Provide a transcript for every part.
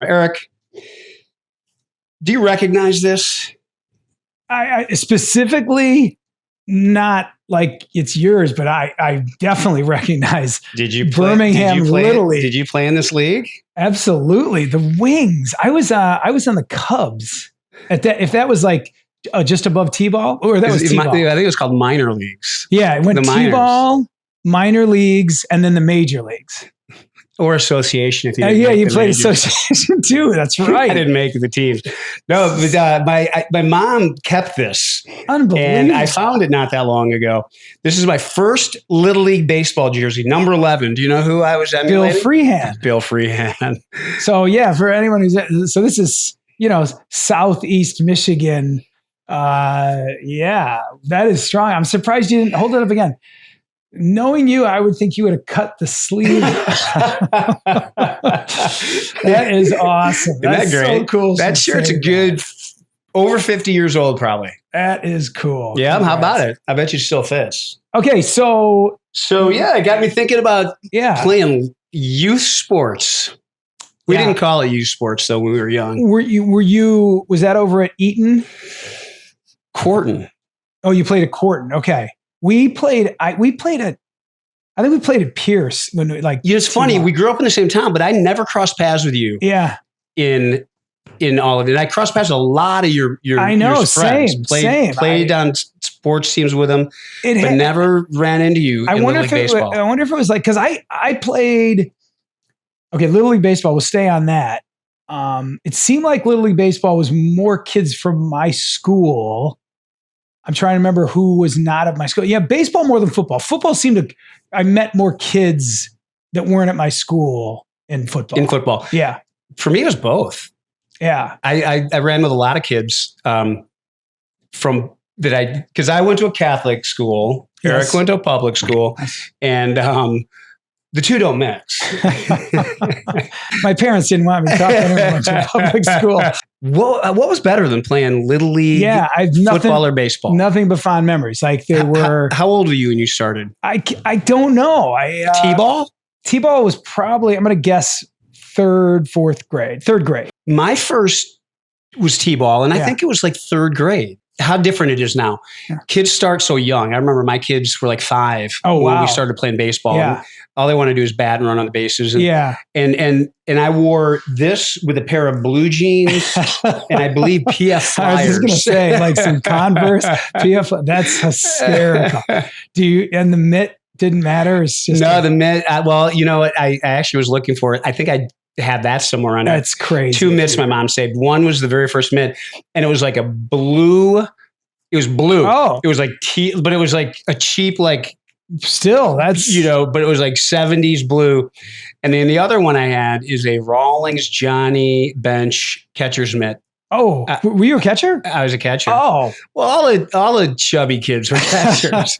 Eric, do you recognize this? I specifically not like it's yours, but I definitely recognize Birmingham Little League. Did you play in this league? Absolutely. The Wings. I was on the Cubs. If that was like just above T-ball, or that was T-ball. I think it was called minor leagues. Yeah, it went T-ball, minor leagues, and then the major leagues. Or association. If you you played association too. That's right. I didn't make the teams. No, but my mom kept this. Unbelievable. And I found it not that long ago. This is my first Little League baseball jersey, number 11. Do you know who I was emulating? Bill Freehand. Bill Freehand. So yeah, for anyone so this is, Southeast Michigan. Yeah, that is strong. I'm surprised you didn't hold it up again. Knowing you, I would think you would have cut the sleeve. That is awesome. That's great? So cool. That shirt's a good over 50 years old, probably. That is cool. Yeah, how about it? I bet you still fits. Okay, so yeah, it got me thinking about playing youth sports. We didn't call it youth sports though when we were young. Was that over at Eaton? Corton. Oh, you played at Corton. Okay. I think we played at Pierce when it's funny. We grew up in the same town, but I never crossed paths with you. Yeah. In all of it. I crossed paths with a lot of your I know, your friends. Same. Played on sports teams with them, but never ran into you in Little League baseball. I wonder if it was like, because I played, Little League baseball, we'll stay on that. It seemed like Little League baseball was more kids from my school. I'm trying to remember who was not at my school. Yeah, baseball more than football. Football I met more kids that weren't at my school in football. Yeah. For me, it was both. Yeah. I ran with a lot of kids because I went to a Catholic school. Yes. Eric went to a public school. And the two don't mix. My parents didn't want me to talk to anyone to public school. What was better than playing Little League football or baseball? Nothing but fond memories. Like they were. How old were you when you started? I don't know. T-ball? T-ball was probably, I'm going to guess third grade. My first was T-ball, and I think it was like third grade. How different it is now. Yeah. Kids start so young. I remember my kids were like 5 when we started playing baseball. Yeah. All they want to do is bat and run on the bases. And, and I wore this with a pair of blue jeans and I believe PF Flyers. I was just going to say like some Converse, PF. That's hysterical. And the mitt didn't matter? It's just the mitt. I actually was looking for it. I think I had that somewhere on it. That's crazy. 2 mitts my mom saved. One was the very first mitt, and it was like a blue. It was blue. Oh, it was like but it was like a cheap Still, that's but it was like 70s blue. And then the other one I had is a Rawlings Johnny Bench catcher's mitt. Oh, were you a catcher? I was a catcher. Oh, well, all the chubby kids were catchers.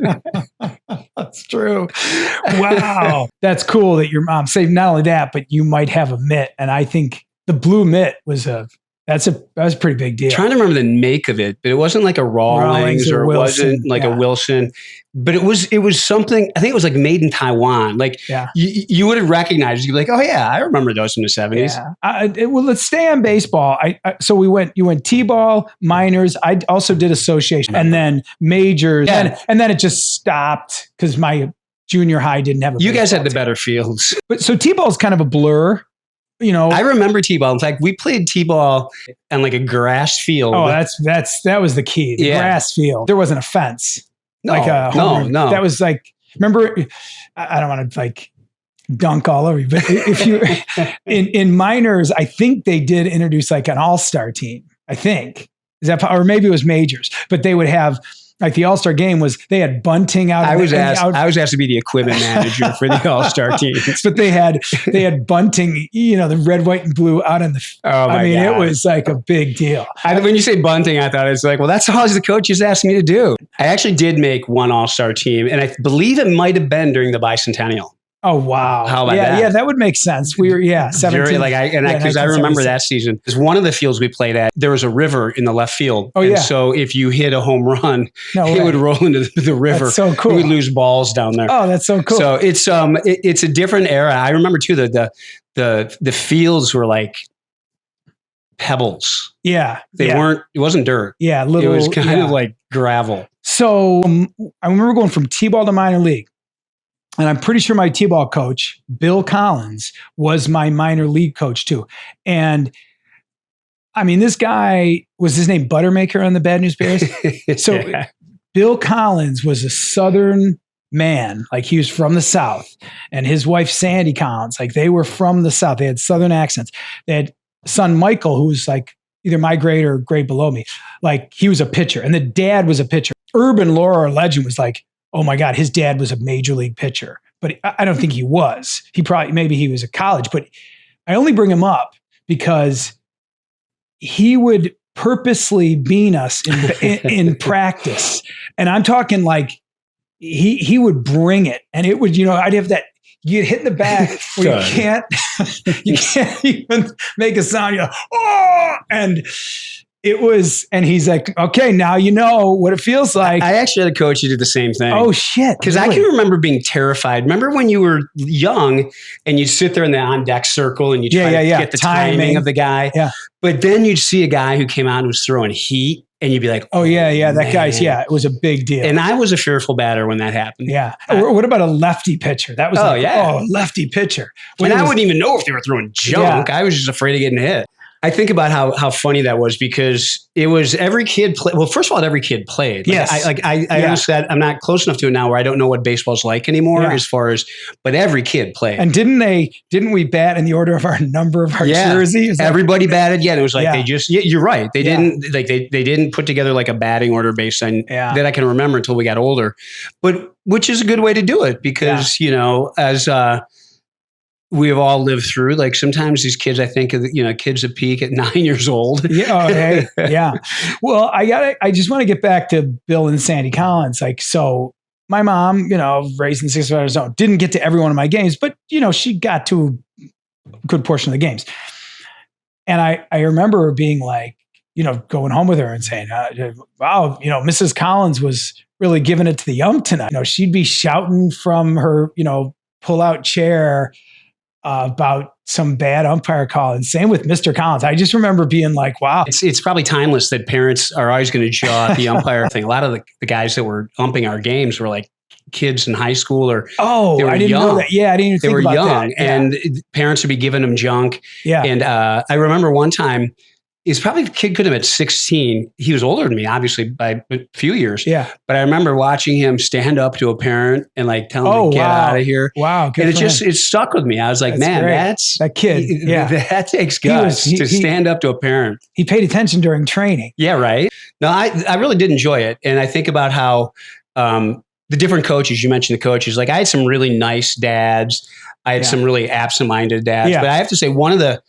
That's true. Wow, that's cool that your mom saved. Not only that, but you might have a mitt, and I think the blue mitt was a pretty big deal. I'm trying to remember the make of it, but it wasn't like a Rawlings or it wasn't like a Wilson, but it was something. I think it was like made in Taiwan. Like you would have recognized. You'd be like, oh yeah, I remember those in the 70s. Yeah. Well, let's stay on baseball. So you went T-ball, minors. I also did association and then majors, and then it just stopped because my junior high didn't have. You guys had the better fields, but so T-ball is kind of a blur. I remember T-ball. In fact, we played T-ball on like a grass field. Oh, that was the key. The grass field. There wasn't a fence. No. That was like, remember, I don't want to like dunk all over you, but if you in minors, I think they did introduce like an all-star team. I think or maybe it was majors, but they would have. Like the All-Star game they had bunting out. I was asked to be the equipment manager for the All-Star team. But they had bunting, the red, white, and blue out in the. Oh my God. It was like a big deal. When you say bunting, I thought it's like, well, that's all the coaches asked me to do. I actually did make one All-Star team, and I believe it might have been during the bicentennial. Oh, wow. How about that? Yeah, that would make sense. We were, 17. Because I remember that season. Because one of the fields we played at, there was a river in the left field. Oh, and so if you hit a home run, it would roll into the river. That's so cool. We'd lose balls down there. Oh, that's so cool. So it's a different era. I remember too, the fields were like pebbles. Yeah. They weren't, it wasn't dirt. Yeah. It was kind of like gravel. So I remember going from T-ball to minor league. And I'm pretty sure my T-ball coach, Bill Collins, was my minor league coach too. And I mean, this guy, was his name Buttermaker on the Bad News Bears? So Bill Collins was a Southern man. Like he was from the South. And his wife, Sandy Collins, like they were from the South. They had Southern accents. They had son Michael, who was like either my grade or grade below me. Like he was a pitcher. And the dad was a pitcher. Urban lore or legend was like, oh my God, his dad was a major league pitcher. But I don't think he was. Maybe he was at college. But I only bring him up because he would purposely bean us in practice. And I'm talking like he would bring it. And it would, I'd have that, you'd hit in the back where you can't even make a sound. You're like, oh, and it was, and he's like, okay, now you know what it feels like. I actually had a coach who did the same thing. Oh shit. Because really? I can remember being terrified. Remember when you were young and you'd sit there in the on deck circle and you try to get the timing of the guy. Yeah. But then you'd see a guy who came out and was throwing heat and you'd be like, oh yeah, that guy's, it was a big deal. And I was a fearful batter when that happened. Yeah. What about a lefty pitcher? That was lefty pitcher. And I wouldn't even know if they were throwing junk. I was just afraid of getting hit. I think about how funny that was because it was every kid play. Well, first of all, every kid played. Yes. I understand. I'm not close enough to it now where I don't know what baseball's like anymore but every kid played. And didn't we bat in the order of our number of our jerseys? Everybody batted. Yeah. And it was like, they just, you're right. They didn't like, they didn't put together like a batting order based on that I can remember until we got older, but which is a good way to do it because, as, we have all lived through, like sometimes these kids, I think, kids that peak at 9 years old. Yeah. Well, I just want to get back to Bill and Sandy Collins. Like, so my mom, raised in the 6 zone, didn't get to every one of my games, but, she got to a good portion of the games. And I remember being like, going home with her and saying, wow, Mrs. Collins was really giving it to the ump tonight. She'd be shouting from her, pull-out chair about some bad umpire call. And same with Mr. Collins. I just remember being like, wow. It's probably timeless that parents are always going to jaw at the umpire thing. A lot of the guys that were umping our games were like kids in high school or I didn't know that. Yeah, I didn't even think about that. They were young and parents would be giving them junk. Yeah. And I remember one time, he's probably a kid could have been 16. He was older than me, obviously, by a few years. Yeah. But I remember watching him stand up to a parent and like tell him to get out of here. Wow. And it stuck with me. I was like, man, that's that kid. That takes guts to stand up to a parent. He paid attention during training. Yeah, right. No, I really did enjoy it. And I think about how the different coaches, you mentioned the coaches, like I had some really nice dads. I had some really absent-minded dads. But I have to say one of the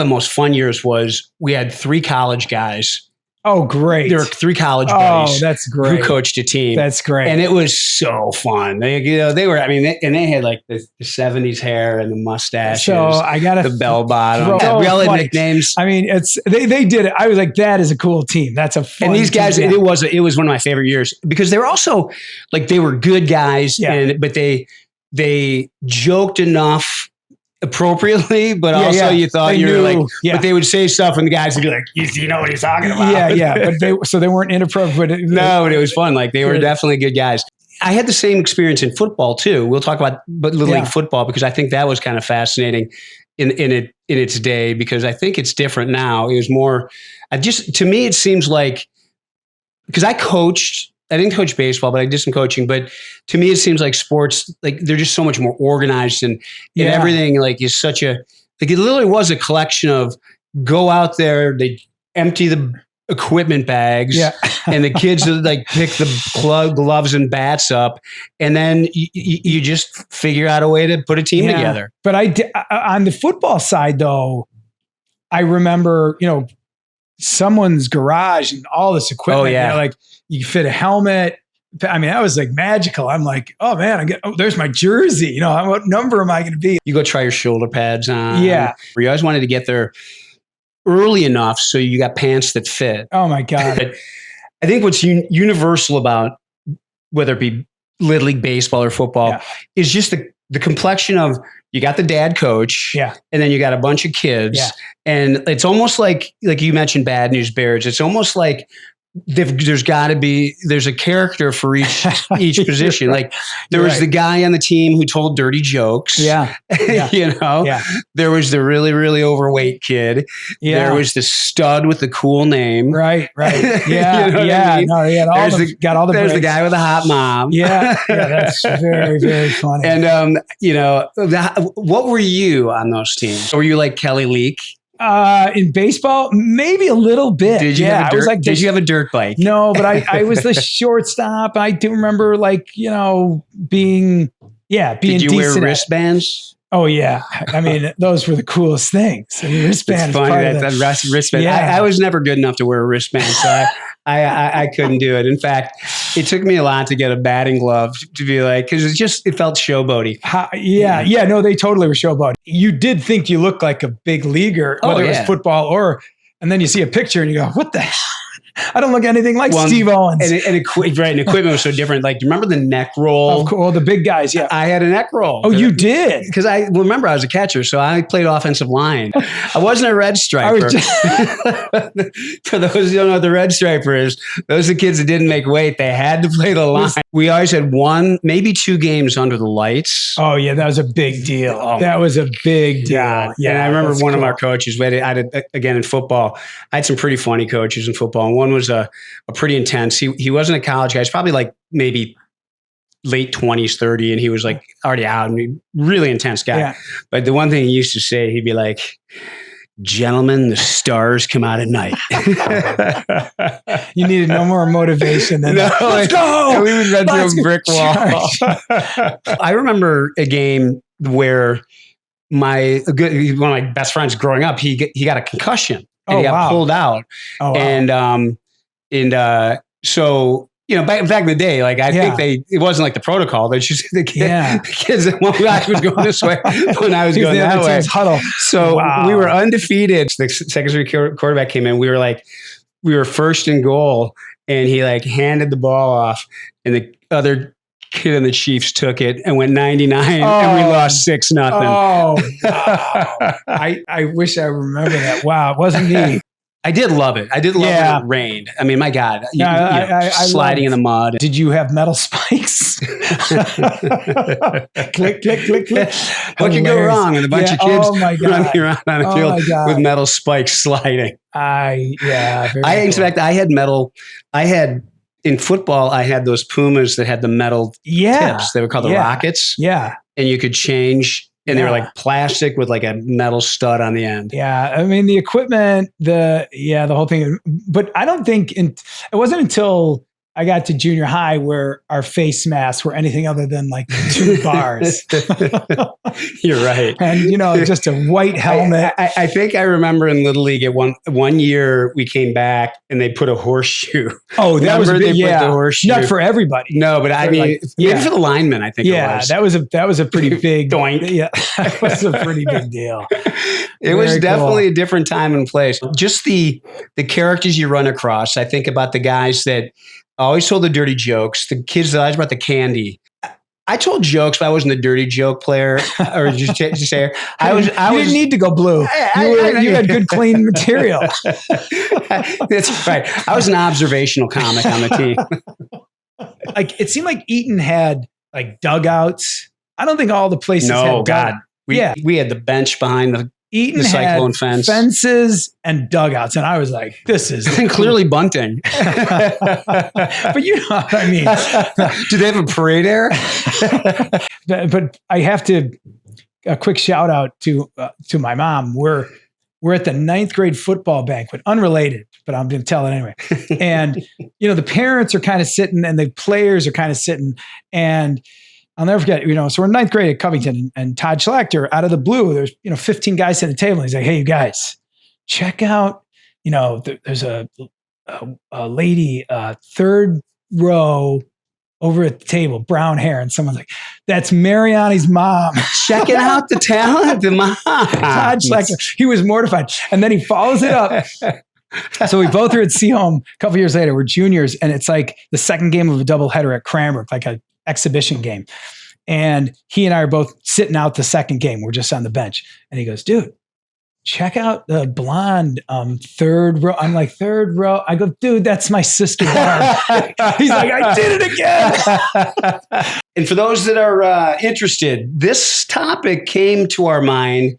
most fun years was we had 3 college guys. Oh, great. There were 3 college buddies. Oh, that's great. Who coached a team. That's great. And it was so fun. They were, they had like the 70s hair and the mustaches. So I got the bell bottom. We all had nicknames. They did it. I was like, that is a cool team. That's a fun And these guys, it was one of my favorite years because they were also like, they were good guys, but they joked enough appropriately, but also you thought but they would say stuff and the guys would be like, you know what he's talking about. But they weren't inappropriate. No, but it was fun. Like they were definitely good guys. I had the same experience in football too. We'll talk about Little League football because I think that was kind of fascinating in its day because I think it's different now. It was more, to me, it seems like, because I didn't coach baseball, but I did some coaching. But to me, it seems like sports, like they're just so much more organized and everything like is such a, like it literally was a collection of go out there, they empty the equipment bags and the kids would like pick the gloves and bats up. And then you just figure out a way to put a team together. But on the football side though, I remember, someone's garage and all this equipment, like you fit a helmet. I mean, that was like magical. I'm like, oh man, there's my jersey. What number am I going to be? You go try your shoulder pads on. Yeah. You always wanted to get there early enough so you got pants that fit. Oh my God. I think what's universal about whether it be Little League baseball or football is just the complexion of, you got the dad coach, and then you got a bunch of kids, and it's almost like you mentioned Bad News Bears. It's almost like there's a character for each position. Like there was the guy on the team who told dirty jokes. You know, there was the really, really overweight kid. There was the stud with the cool name. Right. Yeah. You know I mean? No, got all the there's breaks. the guy with a hot mom. That's very, very funny. And, you know, what were you on those teams? Were you like Kelly Leak? In baseball, maybe a little bit. Did you have a dirt, did you have a dirt bike? No, but I was the shortstop. I do remember, like, you know, being Did you wear wristbands? Oh yeah, I mean those were the coolest things. I mean, wristbands. It's funny that wristband. I was never good enough to wear a wristband, so I couldn't do it. In fact, it took me a lot to get a batting glove to be like, because it felt showboaty. No, they totally were showboaty. You did think you looked like a big leaguer, whether it was football and then you see a picture and you go, what the hell? I don't look anything like Steve Owens. And equipment was so different. Like, do you remember the neck roll? Of course, the big guys, I had a neck roll. Oh, you did? Because I was a catcher, so I played offensive line. I wasn't a red striper. For those who don't know what the red striper is, those are the kids that didn't make weight. They had to play the line. We always had 1, maybe 2 games under the lights. Oh, yeah, that was a big deal. That was a big deal. Yeah, and I remember one of our coaches, I had, again, in football, I had some pretty funny coaches in football, and one was a pretty intense. He wasn't a college guy. He's probably like maybe late 20s, 30, and he was like already out and really intense guy. Yeah. But the one thing he used to say, he'd be like, "Gentlemen, the stars come out at night." You needed no more motivation than let's go. And we would run through a brick wall. I remember a game where one of my best friends growing up, he got a concussion and he got pulled out. And so, you know, back in the day, like I think it wasn't like the protocol. They just the kids. One guy was going this way, when I was going that way. Huddle. So we were undefeated. The second string quarterback came in. We were first and goal, and he like handed the ball off, and the other kid in the Chiefs took it and went 99, and we lost 6-0. Oh, wow. I wish I remember that. Wow, it wasn't me. I did love it. I did love when it rained. I mean, my God, sliding in the mud. Did you have metal spikes? Click, click, click, click. What could go wrong? And a bunch of kids running around on a field with metal spikes sliding. In fact, I had metal. In football, I had those Pumas that had the metal tips. They were called the Rockets. Yeah. And you could change. And they were like plastic with like a metal stud on the end. Yeah. I mean, the equipment, the whole thing. But I don't think it wasn't until I got to junior high where our face masks were anything other than like 2 bars. You're right. And, you know, just a white helmet. I think I remember in Little League at one year we came back and they put a horseshoe. Oh, that was a big, put the horseshoe. Not for everybody. No, but I mean, maybe for the linemen, I think it was. that was a pretty big doink. Yeah, that was a pretty big deal. It was definitely a different time and place. Just the characters you run across. I think about the guys that always told the dirty jokes. The kids that always brought the candy. I told jokes, but I wasn't a dirty joke player. Or just say, I didn't need to go blue. You had good, clean material. That's right. I was an observational comic on the team. Like it seemed like Eaton had like dugouts. I don't think all the places had dugouts. We had the bench behind the Eaton cyclone had fences and dugouts, and I was like, "This is clearly bunting." But you know what I mean? Do they have a parade area? But I have to a quick shout out to my mom. We're at the 9th grade football banquet, unrelated, but I'm going to tell it anyway. And you know, the parents are kind of sitting, and the players are kind of sitting, and I'll never forget, you know, so we're in 9th grade at Covington, and Todd Schlachter, out of the blue, there's, 15 guys at the table. And he's like, "Hey, you guys, check out, there's a lady, 3rd row over at the table, brown hair." And someone's like, "That's Mariani's mom." Checking out the talent, the mom. Todd Schlachter, he was mortified. And then he follows it up. So we both are at Seaholm a couple years later. We're juniors, and it's like the second game of a doubleheader at Cranbrook, like a exhibition game. And he and I are both sitting out the second game. We're just on the bench. And he goes, dude, check out the blonde third row. I'm like, third row. I go, dude, that's my sister Barb. He's like, I did it again. And for those that are interested, this topic came to our mind.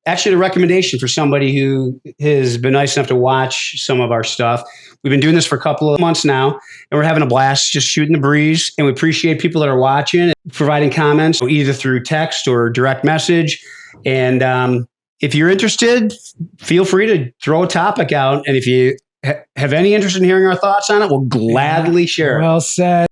Actually, a recommendation for somebody who has been nice enough to watch some of our stuff. We've been doing this for a couple of months now, and we're having a blast just shooting the breeze. And we appreciate people that are watching and providing comments, either through text or direct message. And if you're interested, feel free to throw a topic out. And if you have any interest in hearing our thoughts on it, we'll gladly share it. Well said.